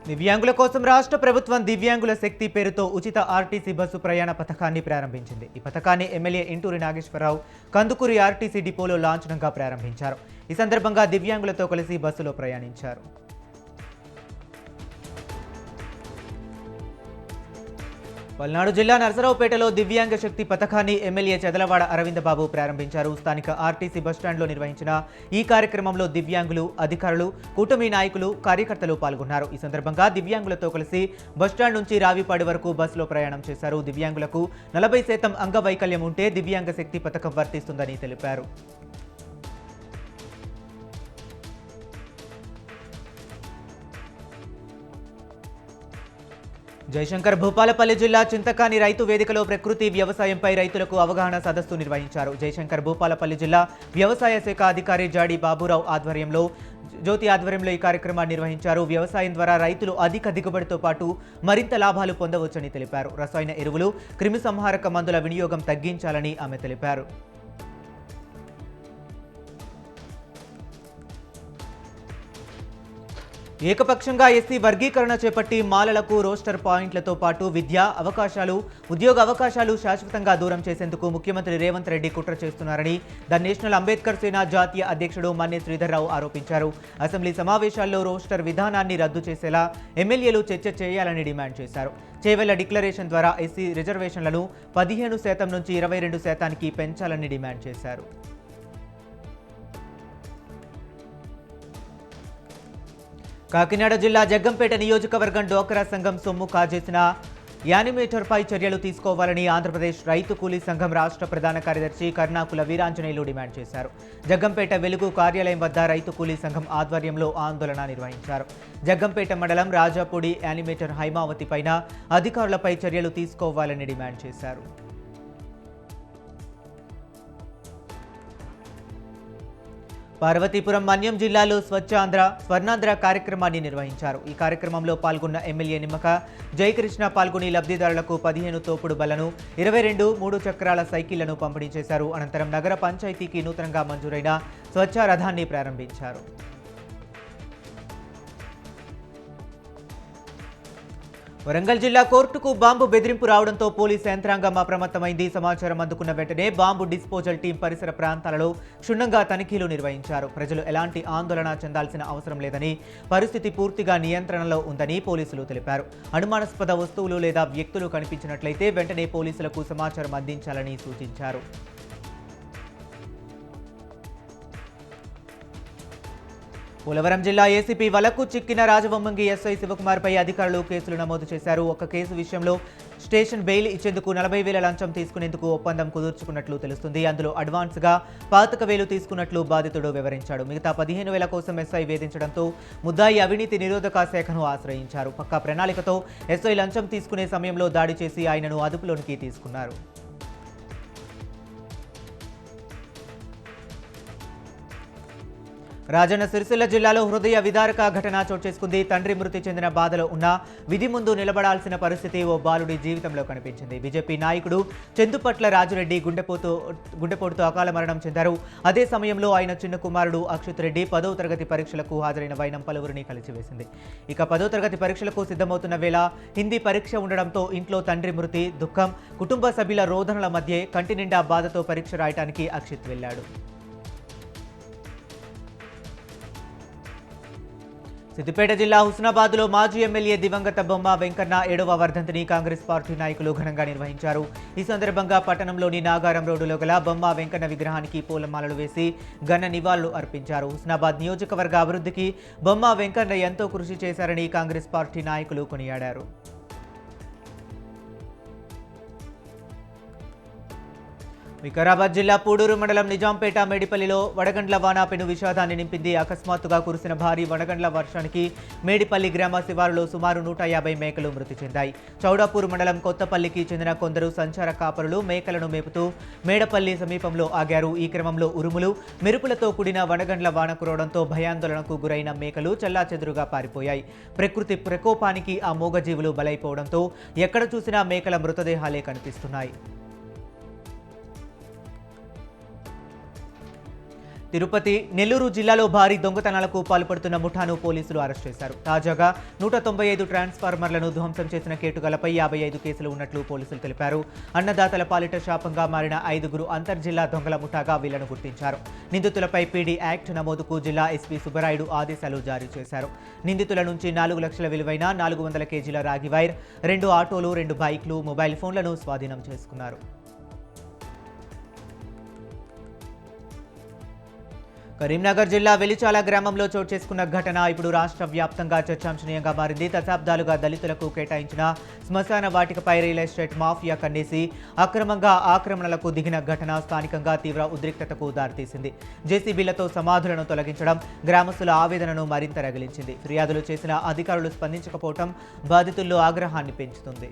దివ్యాంగుల కోసం రాష్ట్ర ప్రభుత్వం దివ్యాంగుల శక్తి పేరుతో ఉచిత ఆర్టీసీ బస్సు ప్రయాణ పథకాన్ని ప్రారంభించింది. ఈ పథకాన్ని ఎమ్మెల్యే ఇంటూరి నాగేశ్వరరావు కందుకూరి ఆర్టీసీ డిపోలో లాంఛనంగా ప్రారంభించారు. ఈ సందర్భంగా దివ్యాంగులతో కలిసి బస్సులో ప్రయాణించారు. పల్నాడు జిల్లా నరసరావుపేటలో దివ్యాంగ శక్తి పథకాన్ని ఎమ్మెల్యే చెదలవాడ అరవిందబాబు ప్రారంభించారు. స్థానిక ఆర్టీసీ బస్టాండ్లో నిర్వహించిన ఈ కార్యక్రమంలో దివ్యాంగులు, అధికారులు, కూటమి నాయకులు, కార్యకర్తలు పాల్గొన్నారు. ఈ సందర్భంగా దివ్యాంగులతో కలిసి బస్టాండ్ నుంచి రావిపాడి వరకు బస్సులో ప్రయాణం చేశారు. దివ్యాంగులకు 40% అంగవైకల్యం ఉంటే దివ్యాంగ శక్తి పథకం వర్తిస్తుందని తెలిపారు. జయశంకర్ భూపాలపల్లి జిల్లా చింతకాని రైతు వేదికలో ప్రకృతి వ్యవసాయంపై రైతులకు అవగాహన సదస్సు నిర్వహించారు. జయశంకర్ భూపాలపల్లి జిల్లా వ్యవసాయ శాఖ అధికారి జాడి బాబురావు ఆధ్వర్యంలో ఈ కార్యక్రమాన్ని నిర్వహించారు. వ్యవసాయం ద్వారా రైతులు అధిక దిగుబడితో పాటు మరింత లాభాలు పొందవచ్చని తెలిపారు. రసాయన ఎరువులు, క్రిమిసంహారక మందుల వినియోగం తగ్గించాలని ఆమె తెలిపారు. ఏకపక్షంగా ఎస్సీ వర్గీకరణ చేపట్టి మాలలకు రోస్టర్ పాయింట్లతో పాటు ఉద్యోగ అవకాశాలు శాశ్వతంగా దూరం చేసేందుకు ముఖ్యమంత్రి రేవంత్ రెడ్డి కుట్ర చేస్తున్నారని ద నేషనల్ అంబేద్కర్ సేన జాతీయ అధ్యక్షుడు మన్నే శ్రీధర్రావు ఆరోపించారు. అసెంబ్లీ సమావేశాల్లో రోస్టర్ విధానాన్ని రద్దు చేసేలా ఎమ్మెల్యేలు చర్చ చేయాలని డిమాండ్ చేశారు. చేవెళ్ల డిక్లరేషన్ ద్వారా ఎస్సీ రిజర్వేషన్లను 15% నుంచి 22% పెంచాలని డిమాండ్ చేశారు. కాకినాడ జిల్లా జగ్గంపేట నియోజకవర్గం డోక్రా సంఘం సొమ్ము కాజేసిన యానిమేటర్పై చర్యలు తీసుకోవాలని ఆంధ్రప్రదేశ్ రైతు కూలీ సంఘం రాష్ట్ర ప్రధాన కార్యదర్శి కర్ణాకుల వీరాంజనేయులు డిమాండ్ చేశారు. జగ్గంపేట వెలుగు కార్యాలయం వద్ద రైతు కూలీ సంఘం ఆధ్వర్యంలో ఆందోళన నిర్వహించారు. జగ్గంపేట మండలం రాజాపూడి యానిమేటర్ హైమావతి పైన అధికారులపై చర్యలు తీసుకోవాలని డిమాండ్ చేశారు. పార్వతీపురం మన్యం జిల్లాలో స్వర్ణాంధ్ర కార్యక్రమాన్ని నిర్వహించారు. ఈ కార్యక్రమంలో పాల్గొన్న ఎమ్మెల్యే నిమ్మక జయకృష్ణ పాల్గొని లబ్ధిదారులకు 15 తోపుడు బళ్లను, 22 3 చక్రాల సైకిళ్లను పంపిణీ చేశారు. అనంతరం నగర పంచాయతీకి నూతనంగా మంజూరైన స్వచ్ఛ రథాన్ని ప్రారంభించారు. వరంగల్ జిల్లా కోర్టుకు బాంబు బెదిరింపు రావడంతో పోలీసు యంత్రాంగం అప్రమత్తమైంది. సమాచారం అందుకున్న వెంటనే బాంబు డిస్పోజల్ టీం పరిసర ప్రాంతాలలో క్షుణ్ణంగా తనిఖీలు నిర్వహించారు. ప్రజలు ఎలాంటి ఆందోళన చెందాల్సిన అవసరం లేదని, పరిస్థితి పూర్తిగా నియంత్రణలో ఉందని పోలీసులు తెలిపారు. అనుమానాస్పద వస్తువులు లేదా వ్యక్తులు కనిపించినట్లయితే వెంటనే పోలీసులకు సమాచారం అందించాలని సూచించారు. పోలవరం జిల్లా ఏసీపీ వలకు చిక్కిన రాజవొమ్మంగి ఎస్ఐ శివకుమార్పై అధికారులు కేసులు నమోదు చేశారు. ఒక కేసు విషయంలో స్టేషన్ బెయిల్ ఇచ్చేందుకు 40,000 లంచం తీసుకునేందుకు ఒప్పందం కుదుర్చుకున్నట్లు తెలుస్తుంది. అందులో అడ్వాన్స్గా 25,000 తీసుకున్నట్లు బాధితుడు వివరించాడు. మిగతా 15,000 కోసం ఎస్ఐ వేధించడంతో ముద్దాయి అవినీతి నిరోధక శాఖను ఆశ్రయించారు. పక్కా ప్రణాళికతో ఎస్ఐ లంచం తీసుకునే సమయంలో దాడి చేసి ఆయనను అదుపులోనికి తీసుకున్నారు. రాజన్న సిరిసిల్ల జిల్లాలో హృదయ విదారక ఘటన చోటు చేసుకుంది. తండ్రి మృతి చెందిన బాధలో ఉన్న విధి ముందు నిలబడాల్సిన పరిస్థితి ఓ బాలుడి జీవితంలో కనిపించింది. బీజేపీ నాయకుడు చందుపట్ల రాజురెడ్డి గుండెపోటుతో అకాల మరణం చెందారు. అదే సమయంలో ఆయన చిన్న కుమారుడు అక్షిత్ రెడ్డి 10వ తరగతి పరీక్షలకు హాజరైన వైనం పలువురిని కలిసివేసింది. ఇక 10వ తరగతి పరీక్షలకు సిద్ధమవుతున్న వేళ హిందీ పరీక్ష ఉండడంతో ఇంట్లో తండ్రి మృతి, దుఃఖం, కుటుంబ సభ్యుల రోదనల మధ్య కంటి నిండా బాధతో పరీక్ష రాయటానికి అక్షిత్ వెళ్లాడు. సిద్దిపేట జిల్లా హుస్నాబాద్లో మాజీ ఎమ్మెల్యే దివంగత బొమ్మ వెంకన్న 7వ వర్ధంతిని కాంగ్రెస్ పార్టీ నాయకులు ఘనంగా నిర్వహించారు. ఈ సందర్భంగా పట్టణంలోని నాగారం రోడ్డులో గల బొమ్మ వెంకన్న విగ్రహానికి పూలమాలలు వేసి ఘన నివాళులు అర్పించారు. హుస్నాబాద్ నియోజకవర్గ అభివృద్ధికి బొమ్మ వెంకన్న ఎంతో కృషి చేశారని కాంగ్రెస్ పార్టీ నాయకులు కొనియాడారు. వికారాబాద్ జిల్లా పూడూరు మండలం నిజాంపేట మేడిపల్లిలో వడగండ్ల వాన పెను విషాదాన్ని నింపింది. అకస్మాత్తుగా కురిసిన భారీ వడగండ్ల వర్షానికి మేడిపల్లి గ్రామ శివారులో సుమారు 150 మేకలు మృతి చెందాయి. చౌడాపూర్ మండలం కొత్తపల్లికి చెందిన కొందరు సంచార కాపరులు మేకలను మేపుతూ మేడపల్లి సమీపంలో ఆగారు. ఈ క్రమంలో ఉరుములు, మెరుపులతో కూడిన వడగండ్ల వాన కురవడంతో భయాందోళనకు గురైన మేకలు చెల్లాచెదురుగా పారిపోయాయి. ప్రకృతి ప్రకోపానికి ఆ మూగజీవులు బలైపోవడంతో ఎక్కడ చూసినా మేకల మృతదేహాలే కనిపిస్తున్నాయి. తిరుపతి, నెల్లూరు జిల్లాలో భారీ దొంగతనాలకు పాల్పడుతున్న ముఠాను పోలీసులు అరెస్ట్ చేశారు. తాజాగా 195 ట్రాన్స్ఫార్మర్లను ధ్వంసం చేసిన కేటుగాలపై 55 కేసులు ఉన్నట్లు పోలీసులు తెలిపారు. అన్నదాతల పాలిట శాపంగా మారిన 5గురు అంతర్జిల్లా దొంగల ముఠాగా వీళ్లను గుర్తించారు. నిందితులపై పీడీ యాక్ట్ నమోదుకు జిల్లా ఎస్పీ సుబ్బరాయుడు ఆదేశాలు జారీ చేశారు. నిందితుల నుంచి 4 లక్షల విలువైన 400 కేజీల రాగి వైర్, 2 ఆటోలు, 2 బైక్లు, మొబైల్ ఫోన్లను స్వాధీనం చేసుకున్నారు. కరీంనగర్ జిల్లా వెలిచాల గ్రామంలో చోటు చేసుకున్న ఘటన ఇప్పుడు రాష్ట్ర వ్యాప్తంగా చర్చాంశనీయంగా మారింది. దశాబ్దాలుగా దళితులకు కేటాయించిన శ్మశాన వాటికపై రియల్ ఎస్టేట్ మాఫియా కన్నేసి అక్రమంగా ఆక్రమణలకు దిగిన ఘటన స్థానికంగా తీవ్ర ఉద్రిక్తతకు దారితీసింది. జేసీబీలతో సమాధులను తొలగించడం గ్రామస్తుల ఆవేదనను మరింత రగిలించింది. ఫిర్యాదులు చేసిన అధికారులు స్పందించకపోవడం బాధితుల్లో ఆగ్రహాన్ని పెంచుతుంది.